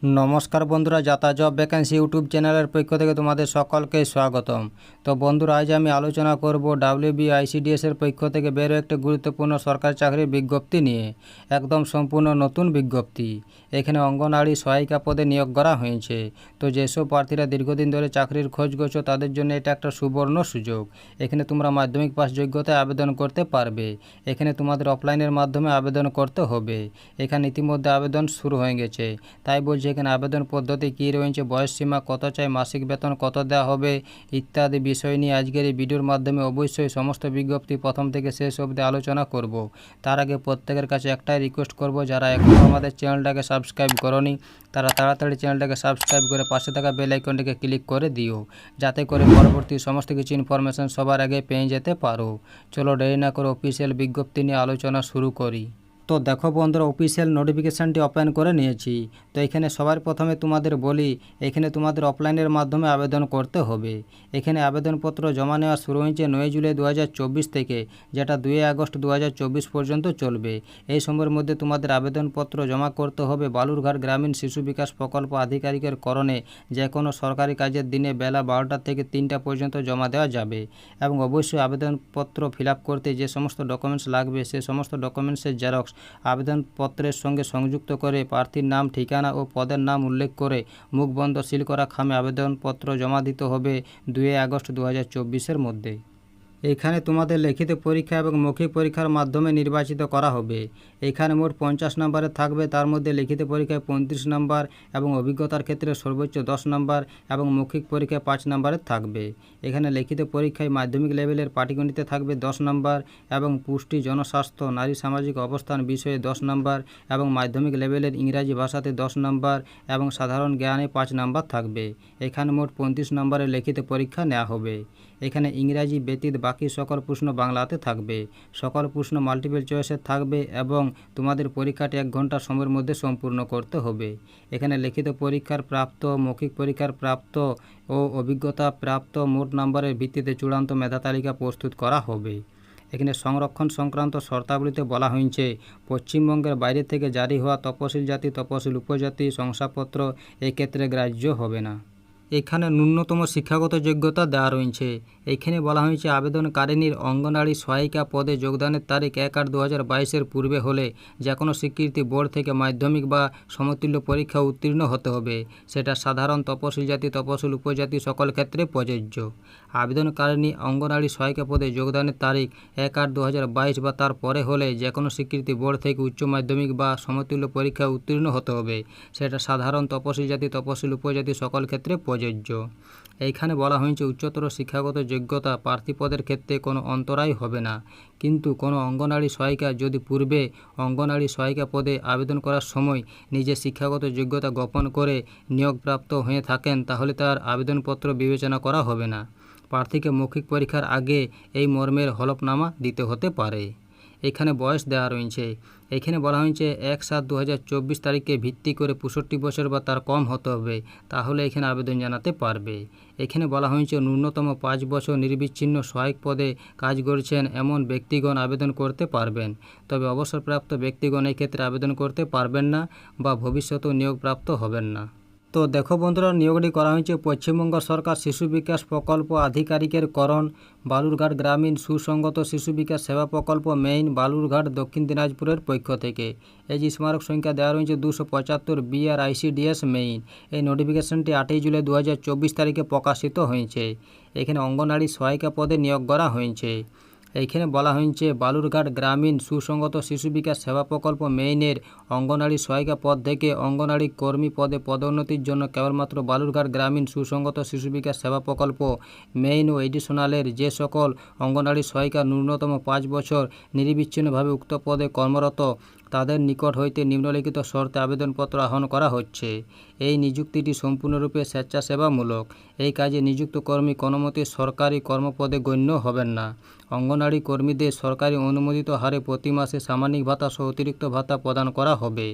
নমস্কার বন্ধুরা, যাতা জব ভ্যাকেন্সি ইউটিউব চ্যানেলের পক্ষ থেকে তোমাদের সকলকে স্বাগতম। তো বন্ধুরা, আজ আমি আলোচনা করব WBICDS এর পক্ষ থেকে বেরো একটি গুরুত্বপূর্ণ সরকারি চাকরির বিজ্ঞপ্তি নিয়ে। একদম সম্পূর্ণ নতুন বিজ্ঞপ্তি। এখানে অঙ্গনওয়াড়ি সহায়িকা পদে নিয়োগ করা হয়েছে। তো যেসব প্রার্থীরা দীর্ঘদিন ধরে চাকরির খোঁজ করছো তাদের জন্য এটা একটা সুবর্ণ সুযোগ। এখানে তোমরা মাধ্যমিক পাস যোগ্যতায় আবেদন করতে পারবে। এখানে তোমাদের অফলাইনের মাধ্যমে আবেদন করতে হবে। এখানে ইতিমধ্যে আবেদন শুরু হয়ে গেছে। তাই বলছি এখানে আবেদন পদ্ধতি কী রয়েছে, বয়স সীমা কত চাই, মাসিক বেতন কত দেওয়া হবে ইত্যাদি বিষয় নিয়ে আজকের এই ভিডিওর মাধ্যমে অবশ্যই সমস্ত বিজ্ঞপ্তি প্রথম থেকে শেষ অবধি আলোচনা করব। তার আগে প্রত্যেকের কাছে একটাই রিকোয়েস্ট করব, যারা এখনও আমাদের চ্যানেলটাকে সাবস্ক্রাইব করনি তারা তাড়াতাড়ি চ্যানেলটাকে সাবস্ক্রাইব করে পাশে থাকা বেল আইকনটিকে ক্লিক করে দিও, যাতে করে পরবর্তী সমস্ত কিছু ইনফরমেশন সবার আগে পেয়ে যেতে পারো। চলো দেরি না করে অফিসিয়াল বিজ্ঞপ্তি নিয়ে আলোচনা শুরু করি। তো দেখো বন্ধুরা, অফিসিয়াল নোটিফিকেশানটি ওপেন করে নিয়েছি। তো এখানে সবার প্রথমে তোমাদের বলি, এখানে তোমাদের অফলাইনের মাধ্যমে আবেদন করতে হবে। এখানে আবেদনপত্র জমা নেওয়া শুরু হয়েছে 9 জুলাই 2024 থেকে, যেটা 2 আগস্ট 2024 পর্যন্ত চলবে। এই সময়ের মধ্যে তোমাদের আবেদনপত্র জমা করতে হবে বালুরঘাট গ্রামীণ শিশু বিকাশ প্রকল্প আধিকারিকের করণে যে কোনো সরকারি কাজের দিনে বেলা 12টা থেকে 3টা পর্যন্ত জমা দেওয়া যাবে। এবং অবশ্যই আবেদনপত্র ফিল আপ করতে যে সমস্ত ডকুমেন্টস লাগবে সে সমস্ত ডকুমেন্টসের জেরক্স আবেদনপত্রের সঙ্গে সংযুক্ত করে প্রার্থীর নাম, ঠিকানা ও পদের নাম উল্লেখ করে মুখবন্ধ সিল করা খামে আবেদনপত্র জমা দিতে হবে 2 আগস্ট 2024-এর মধ্যে। এখানে তোমাদের লিখিত পরীক্ষা এবং মৌখিক পরীক্ষার মাধ্যমে নির্বাচিত করা হবে। এখানে মোট 50 নম্বরের থাকবে, তার মধ্যে লিখিত পরীক্ষায় 35 নম্বর এবং অভিজ্ঞতার ক্ষেত্রে সর্বোচ্চ 10 নম্বর এবং মৌখিক পরীক্ষায় 5 নম্বরের থাকবে। এখানে লিখিত পরীক্ষায় মাধ্যমিক লেভেলের পাটিগণিতে থাকবে 10 নম্বর এবং পুষ্টি, জনস্বাস্থ্য, নারী সামাজিক অবস্থান বিষয়ে 10 নম্বর এবং মাধ্যমিক লেভেলের ইংরাজি ভাষাতে 10 নম্বর এবং সাধারণ জ্ঞানে 5 নম্বর থাকবে। এখানে মোট 35 নম্বরের লিখিত পরীক্ষা নেওয়া হবে। এখানে ইংরাজি ব্যতীত বাকি সকল প্রশ্ন বাংলাতে থাকবে। সকল প্রশ্ন মাল্টিপল চয়েসের থাকবে এবং তোমাদের পরীক্ষাটি 1 ঘন্টা সময়ের মধ্যে সম্পূর্ণ করতে হবে। এখানে লিখিত পরীক্ষার প্রাপ্ত, মৌখিক পরীক্ষার প্রাপ্ত ও অভিজ্ঞতা প্রাপ্ত মোট নম্বরের ভিত্তিতে চূড়ান্ত মেধা তালিকা প্রস্তুত করা হবে। এখানে সংরক্ষণ সংক্রান্ত শর্তাবলীতে বলা হয়েছে, পশ্চিমবঙ্গের বাইরে থেকে জারি হওয়া তপশিল জাতি, তপশিল উপজাতি শংসাপত্র এক্ষেত্রে গ্রাহ্য হবে না। এখানে ন্যূনতম শিক্ষাগত যোগ্যতা দেওয়া রয়েছে। এখানে বলা হয়েছে আবেদনকারিনীর অঙ্গনওয়াড়ি সহায়িকা পদে যোগদানের তারিখ 1/8/2022-এর পূর্বে হলে যে কোনো স্বীকৃতি বোর্ড থেকে মাধ্যমিক বা সমতুল্য পরীক্ষা উত্তীর্ণ হতে হবে। সেটা সাধারণ, তপশিল জাতি, তপশিল উপজাতি সকল ক্ষেত্রে প্রযোজ্য। আবেদনকারিনী অঙ্গনওয়াড়ি সহায়িকা পদে যোগদানের তারিখ 1/8/2022 বা তার পরে হলে যে কোনো স্বীকৃতি বোর্ড থেকে উচ্চ মাধ্যমিক বা সমতুল্য পরীক্ষা উত্তীর্ণ হতে হবে। সেটা সাধারণ, তপশিল জাতি, তপশিল উপজাতি সকল ক্ষেত্রে প্রযোজ্য। এইখানে বলা হয়েছে উচ্চতর শিক্ষাগত যোগ্যতা প্রার্থী পদের ক্ষেত্রে কোনো অন্তরায় হবে না। কিন্তু কোনো অঙ্গনওয়াড়ি সহায়িকা যদি পূর্বে অঙ্গনওয়াড়ি সহায়িকা পদে আবেদন করার সময় নিজের শিক্ষাগত যোগ্যতা গোপন করে নিয়োগপ্রাপ্ত হয়ে থাকেন তাহলে তার আবেদনপত্র বিবেচনা করা হবে না। প্রার্থীকে মৌখিক পরীক্ষার আগে এই মর্মের হলফনামা দিতে হতে পারে। এখানে বয়স দেওয়া রয়েছে। এখানে বলা হয়েছে 1/7/2024 তারিখে ভিত্তি করে 65 বছর বা তার কম হতে হবে, তাহলে এখানে আবেদন জানাতে পারবে। এখানে বলা হয়েছে ন্যূনতম 5 বছর নিরবিচ্ছিন্ন সহায়ক পদে কাজ করছেন এমন ব্যক্তিগণ আবেদন করতে পারবেন। তবে অবসরপ্রাপ্ত ব্যক্তিগণ এই ক্ষেত্রে আবেদন করতে পারবেন না বা ভবিষ্যতেও নিয়োগপ্রাপ্ত হবেন না। তো দেখো বন্ধুরা, নিয়োগটি করা হয়েছে পশ্চিমবঙ্গ সরকার শিশু বিকাশ প্রকল্প আধিকারিকের করণ, বালুরঘাট গ্রামীণ সুসংগত শিশু বিকাশ সেবা প্রকল্প মেইন, বালুরঘাট, দক্ষিণ দিনাজপুরের পক্ষ থেকে। এই যে স্মারক সংখ্যা দেওয়া রয়েছে 275 BRICDS মেইন। এই নোটিফিকেশনটি 8 জুলাই 2024 তারিখে প্রকাশিত হয়েছে। এখানে অঙ্গনওয়াড়ি সহায়িকা পদে নিয়োগ করা হয়েছে। এইখানে বলা হয়েছে বালুরঘাট গ্রামীণ সুসংগত শিশু বিকাশ সেবা প্রকল্প মেইনের অঙ্গনওয়াড়ি সহায়িকা পদ থেকে অঙ্গনওয়াড়ি কর্মী পদে পদোন্নতির জন্য কেবলমাত্র বালুরঘাট গ্রামীণ সুসংগত শিশু বিকাশ সেবা প্রকল্প মেইন ও এডিশনালের যে সকল অঙ্গনওয়াড়ি সহায়িকা ন্যূনতম 5 বছর নিরবিচ্ছিন্নভাবে উক্ত পদে কর্মরত তাদের নিকট হইতে নিম্নলিখিত শর্তে আবেদনপত্র আহ্বান করা হচ্ছে। এই নিযুক্তিটি সম্পূর্ণরূপে স্বেচ্ছাসেবামূলক। এই কাজে নিযুক্ত কর্মী কোনোমতে সরকারি কর্মপদে গণ্য হবেন না। অঙ্গনওয়াড়ি কর্মীদের সরকারি অনুমোদিত হারে প্রতি মাসে সামাজিক ভাতা সহ অতিরিক্ত ভাতা প্রদান করা হবে।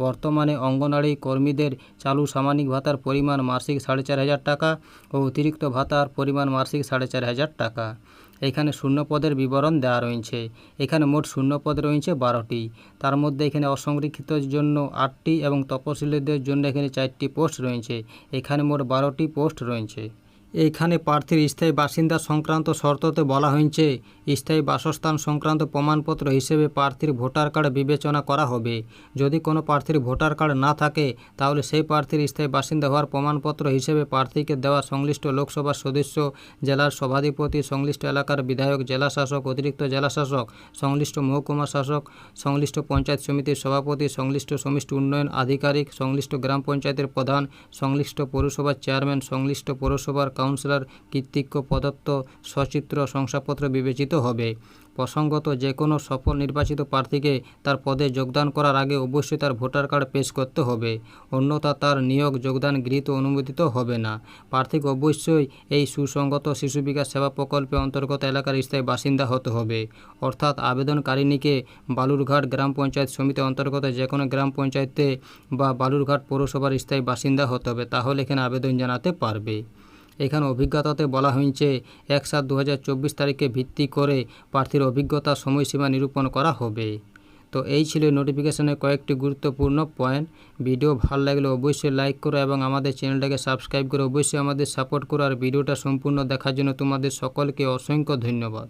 বর্তমানে অঙ্গনওয়াড়ি কর্মীদের চালু সামাজিক ভাতার পরিমাণ মাসিক 4,500 টাকা ও অতিরিক্ত ভাতার পরিমাণ মাসিক 4,500 টাকা। এখানে শূন্য পদের বিবরণ দেওয়া রয়েছে। এখানে মোট শূন্য পদ রয়েছে 12টি। তার মধ্যে এখানে অসংরক্ষিতর জন্য 8টি এবং তপশিলীদের জন্য এখানে 4টি পোস্ট রয়েছে। এখানে মোট 12টি পোস্ট রয়েছে। এইখানে প্রার্থীর স্থায়ী বাসিন্দা সংক্রান্ত শর্ততে বলা হয়েছে স্থায়ী বাসস্থান সংক্রান্ত প্রমাণপত্র হিসেবে প্রার্থীর ভোটার কার্ড বিবেচনা করা হবে। যদি কোনো প্রার্থীর ভোটার কার্ড না থাকে তাহলে সেই প্রার্থীর স্থায়ী বাসিন্দা হওয়ার প্রমাণপত্র হিসেবে প্রার্থীকে দেওয়া সংশ্লিষ্ট লোকসভার সদস্য, জেলার সভাধিপতি, সংশ্লিষ্ট এলাকার বিধায়ক, জেলা শাসক, অতিরিক্ত জেলা শাসক, সংশ্লিষ্ট মহকুমা শাসক, সংশ্লিষ্ট পঞ্চায়েত সমিতির সভাপতি, সংশ্লিষ্ট সমষ্টি উন্নয়ন আধিকারিক, সংশ্লিষ্ট গ্রাম পঞ্চায়েতের প্রধান, সংশ্লিষ্ট পৌরসভার চেয়ারম্যান, সংশ্লিষ্ট পৌরসভার কাউন্সিলর কর্তৃক প্রদত্ত সচিত্র শংসাপত্র বিবেচিত হবে। প্রসঙ্গত, যে কোনো সফল নির্বাচিত প্রার্থীকে তার পদে যোগদান করার আগে অবশ্যই তার ভোটার কার্ড পেশ করতে হবে, অন্যথা তার নিয়োগ যোগদান গৃহীত অনুমোদিত হবে না। প্রার্থীকে অবশ্যই এই সুসংগত শিশু বিকাশ সেবা প্রকল্পের অন্তর্গত এলাকার স্থায়ী বাসিন্দা হতে হবে, অর্থাৎ আবেদনকারিণীকে বালুরঘাট গ্রাম পঞ্চায়েত সমিতির অন্তর্গত যে কোনো গ্রাম পঞ্চায়েতে বা বালুরঘাট পৌরসভার স্থায়ী বাসিন্দা হতে হবে, তাহলে এখানে আবেদন জানাতে পারবে। এখানে অভিজ্ঞতাতে বলা হয়েছে 1/7/2024 তারিখে ভিত্তি করে প্রার্থীর অভিজ্ঞতা সময়সীমা নিরূপণ করা হবে। তো এই ছিল নোটিফিকেশনের কয়েকটি গুরুত্বপূর্ণ পয়েন্ট। ভিডিও ভালো লাগলে অবশ্যই লাইক করো এবং আমাদের চ্যানেলটাকে সাবস্ক্রাইব করে অবশ্যই আমাদের সাপোর্ট করো। আর ভিডিওটা সম্পূর্ণ দেখার জন্য তোমাদের সকলকে অসংখ্য ধন্যবাদ।